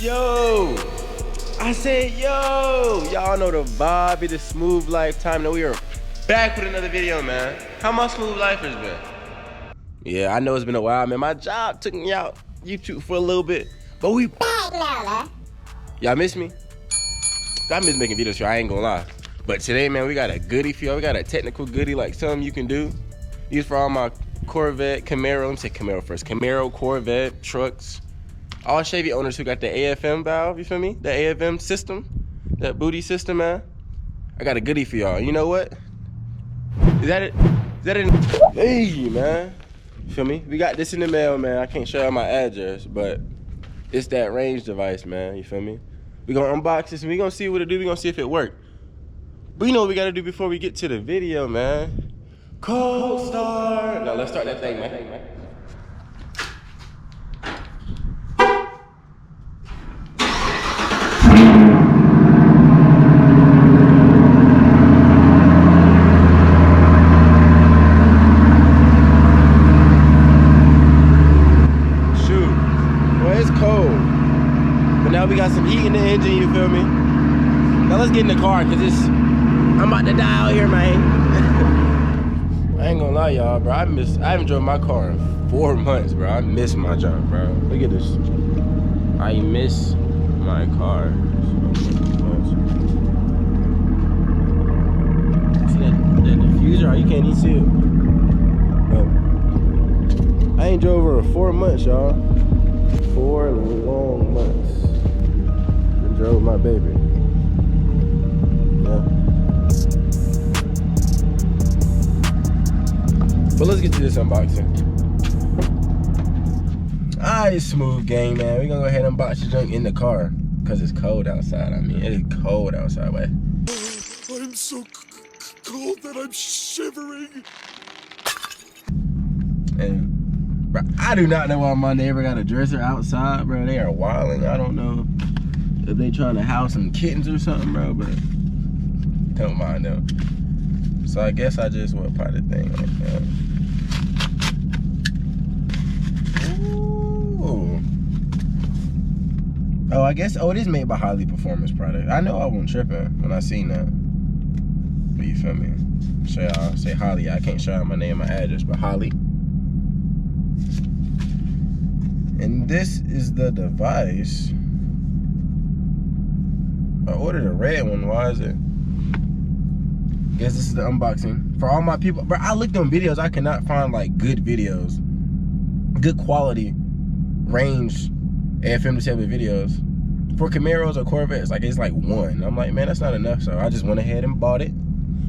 Yo, I said yo. Y'all know the vibe, it is Smooth Lifetime. Now we are back with another video, man. How my smooth life has been? Yeah, I know it's been a while, man. My job took me out YouTube for a little bit, but we back now, man. Y'all miss me? I miss making videos, so I ain't gonna lie. But today, man, we got a goodie for y'all. We got a technical goodie, like something you can do. These for all my Corvette, Camaro, let me say Camaro first. Camaro, Corvette, trucks. All Chevy owners who got the AFM valve, you feel me? The AFM system, that booty system, man. I got a goodie for y'all. You know what? Is that it? Is that it? Hey, man. You feel me? We got this in the mail, man. I can't show y'all my address, but it's that range device, man. You feel me? We gonna unbox this and we gonna see what it do. We gonna see if it work. But you know what we gotta do before we get to the video, man. Cold start. Now let's start that thing, man. Now we got some heat in the engine, you feel me? Now let's get in the car, cause I'm about to die out here, man. I ain't gonna lie, y'all, bro. I haven't drove my car in 4 months, bro. I miss my job, bro. Look at this. I miss my car. See that diffuser? You can't even see it. I ain't drove over 4 months, y'all. 4 long months. Drove my baby. Yeah. But let's get to this unboxing. Alright, Smooth gang, man. We're gonna go ahead and unbox the junk in the car. Cause it's cold outside. I mean, it is cold outside, way. I'm so cold that I'm shivering. And bro, I do not know why my neighbor got a dresser outside, bro. They are wilding. I don't know if they trying to house some kittens or something, bro, but don't mind them. So I guess I just would put the thing like that. Ooh. Oh, I guess, it is made by Highly Performance product. I know I wasn't tripping when I seen that. But you feel me? Show y'all, say Holly. I can't show y'all my name, my address, but Holly. And this is the device. I ordered a red one. Why is it? Guess this is the unboxing for all my people. Bro, I looked on videos. I cannot find like good videos, good quality range AFM Disabler videos for Camaros or Corvettes. Like it's like one. I'm like, man, that's not enough. So I just went ahead and bought it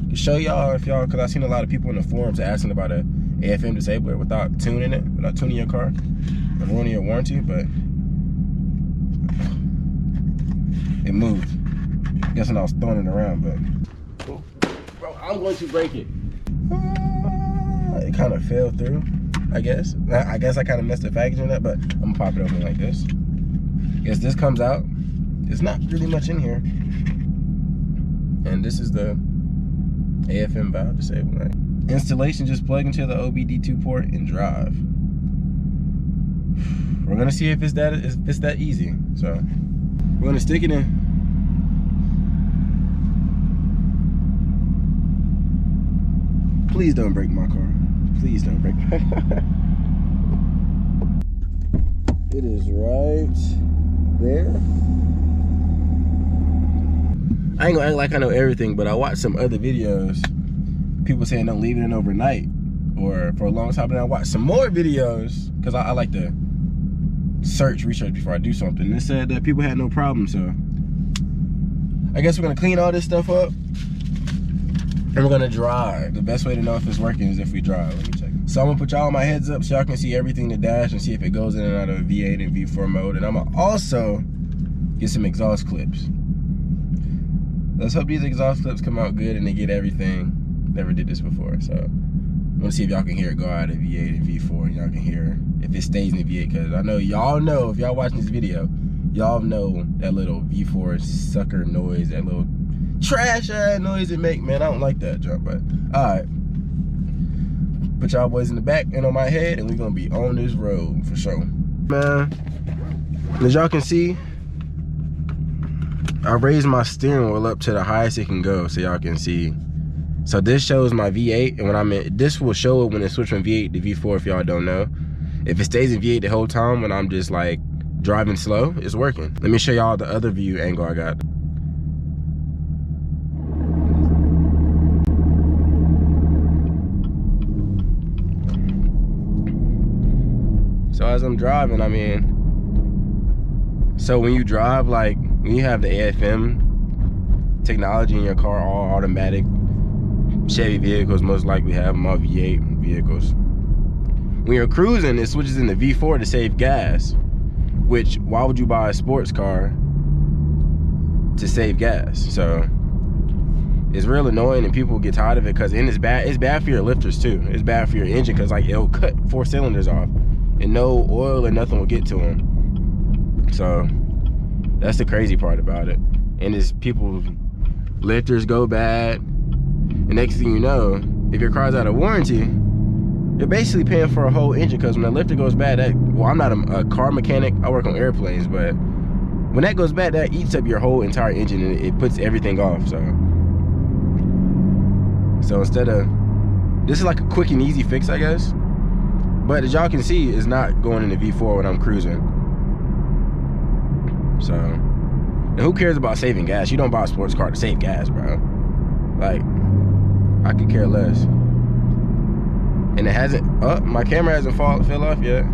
to show y'all, if y'all, because I seen a lot of people in the forums asking about a AFM Disabler without tuning it, without tuning your car and ruining your warranty, but it moved. Guessing I was throwing it around, but bro, I'm going to break it. It kind of fell through, I guess. I guess I kind of messed the packaging up, but I'm gonna pop it open like this. Guess this comes out. There's not really much in here. And this is the AFM valve disabler. Installation: just plug into the OBD2 port and drive. We're gonna see if it's that easy. So we're gonna stick it in. Please don't break my car. Please don't break my car. It is right there. I ain't gonna act like I know everything, but I watched some other videos. People saying don't leave it in overnight or for a long time. And I watched some more videos because I like to research before I do something. And it said that people had no problem, so I guess we're gonna clean all this stuff up. And we're gonna drive. The best way to know if it's working is if we drive. Let me check. So I'm gonna put y'all on my heads up so y'all can see everything in the dash and see if it goes in and out of V8 and V4 mode. And I'm gonna also get some exhaust clips. Let's hope these exhaust clips come out good and they get everything. Never did this before, so I'm gonna see if y'all can hear it go out of V8 and V4 and y'all can hear if it stays in the V8, because I know y'all know, if y'all watching this video, y'all know that little V4 sucker noise, that little trash ass noise it make, man. I don't like that jump, but all right. Put y'all boys in the back and on my head, and we're gonna be on this road for sure. Man, as y'all can see, I raised my steering wheel up to the highest it can go so y'all can see. So this shows my V8, and when I'm in, this will show it when it switches from V8 to V4 if y'all don't know. If it stays in V8 the whole time when I'm just like driving slow, it's working. Let me show y'all the other view angle I got. So as I'm driving, I mean, so when you drive, like when you have the AFM technology in your car, all automatic Chevy vehicles most likely have them, all V8 vehicles. When you're cruising, it switches into V4 to save gas, which why would you buy a sports car to save gas? So it's real annoying and people get tired of it because it's bad for your lifters too. It's bad for your engine because like it'll cut 4 cylinders off and no oil or nothing will get to them. So that's the crazy part about it. And it's people's lifters go bad. And next thing you know, if your car's out of warranty, you're basically paying for a whole engine because when the lifter goes bad, well, I'm not a car mechanic, I work on airplanes, but when that goes bad, that eats up your whole entire engine and it puts everything off. So instead of, this is like a quick and easy fix, I guess. But as y'all can see, it's not going into V4 when I'm cruising. So, and who cares about saving gas? You don't buy a sports car to save gas, bro. Like, I could care less. And it hasn't, oh, my camera hasn't fell off yet.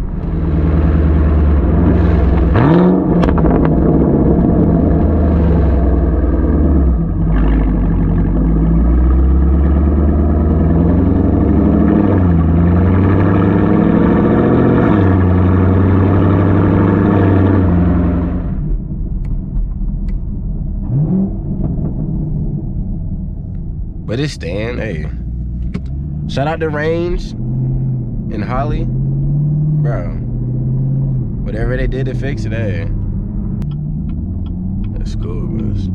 But it's staying, hey. Shout out to Range in Holly. Bro, whatever they did to fix it, hey. That's cool, bros.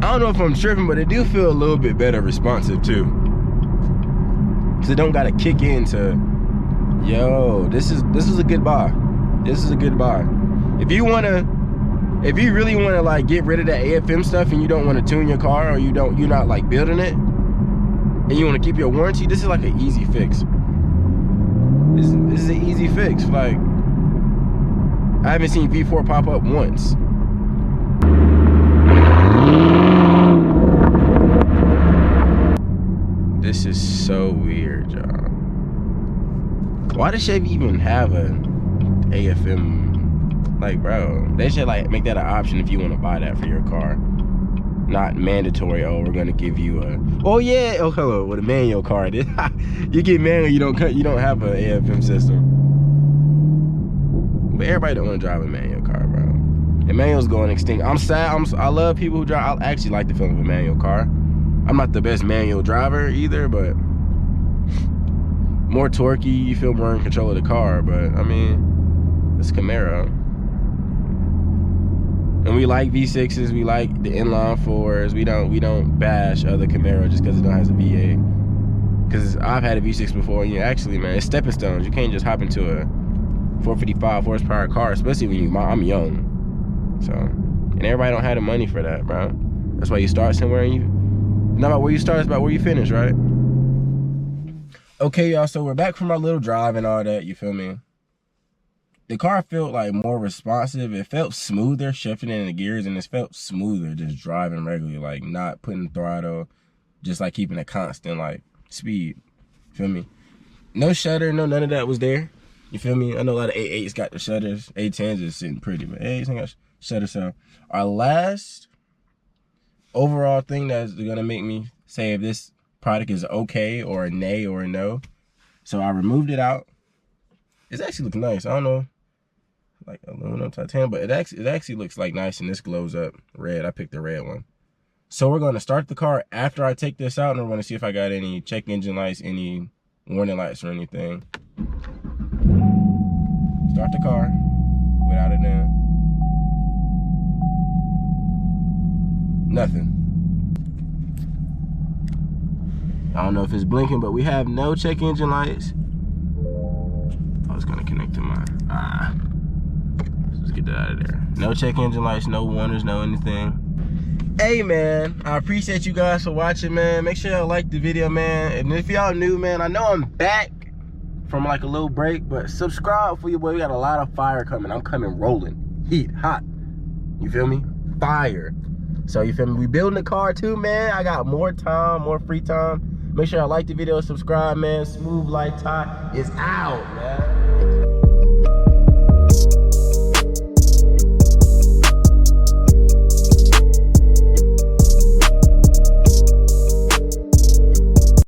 I don't know if I'm tripping, but it do feel a little bit better responsive too. Cause it don't gotta kick into, yo, this is a good buy. This is a good buy. If you really wanna like get rid of that AFM stuff and you don't wanna tune your car or you're not like building it and you wanna keep your warranty, this is like an easy fix. This is an easy fix. Like, I haven't seen V4 pop up once. This is so weird, y'all. Why does Chevy even have a AFM? Like, bro, they should like make that an option if you want to buy that for your car. Not mandatory. Oh, we're gonna give you a. Oh yeah. Oh hello. With a manual car, you get manual. You don't have an AFM system. But everybody don't want to drive a manual car, bro. And manual's going extinct. I'm sad. I love people who drive. I actually like the feeling of a manual car. I'm not the best manual driver either, but more torquey, you feel more in control of the car. But I mean, it's Camaro. And we like V6s, we like the inline 4s. We don't bash other Camaro just because it don't has a V8. Because I've had a V6 before, and actually, man, it's stepping stones. You can't just hop into a 455 horsepower car, especially when I'm young. So, and everybody don't have the money for that, bro. That's why you start somewhere and not about where you start, it's about where you finish, right? Okay, y'all, so we're back from our little drive and all that, you feel me? The car felt like more responsive. It felt smoother shifting in the gears, and it felt smoother just driving regularly, like not putting throttle, just like keeping a constant like speed, you feel me? No shutter, none of that was there, you feel me? I know a lot of A8s got the shutters, A10s is sitting pretty, but A8s ain't got shutter. So our last overall thing that's gonna make me say if this product is okay or a nay or a no. So I removed it out. It actually looks nice. I don't know, like aluminum titanium, but it actually looks like nice, and this glows up red. I picked the red one. So we're gonna start the car after I take this out, and we're gonna see if I got any check engine lights, any warning lights or anything. Start the car without it in. Nothing. I don't know if it's blinking, but we have no check engine lights. I was gonna connect to my, let's get that out of there. No check engine lights, no warners, no anything. Hey man, I appreciate you guys for watching, man. Make sure y'all like the video, man. And if y'all new, man, I know I'm back from like a little break, but subscribe for your boy. We got a lot of fire coming. I'm coming rolling, heat, hot. You feel me? Fire. So you feel me? We building a car too, man. I got more time, more free time. Make sure y'all like the video, subscribe, man. Smooth Life Tie is out, man.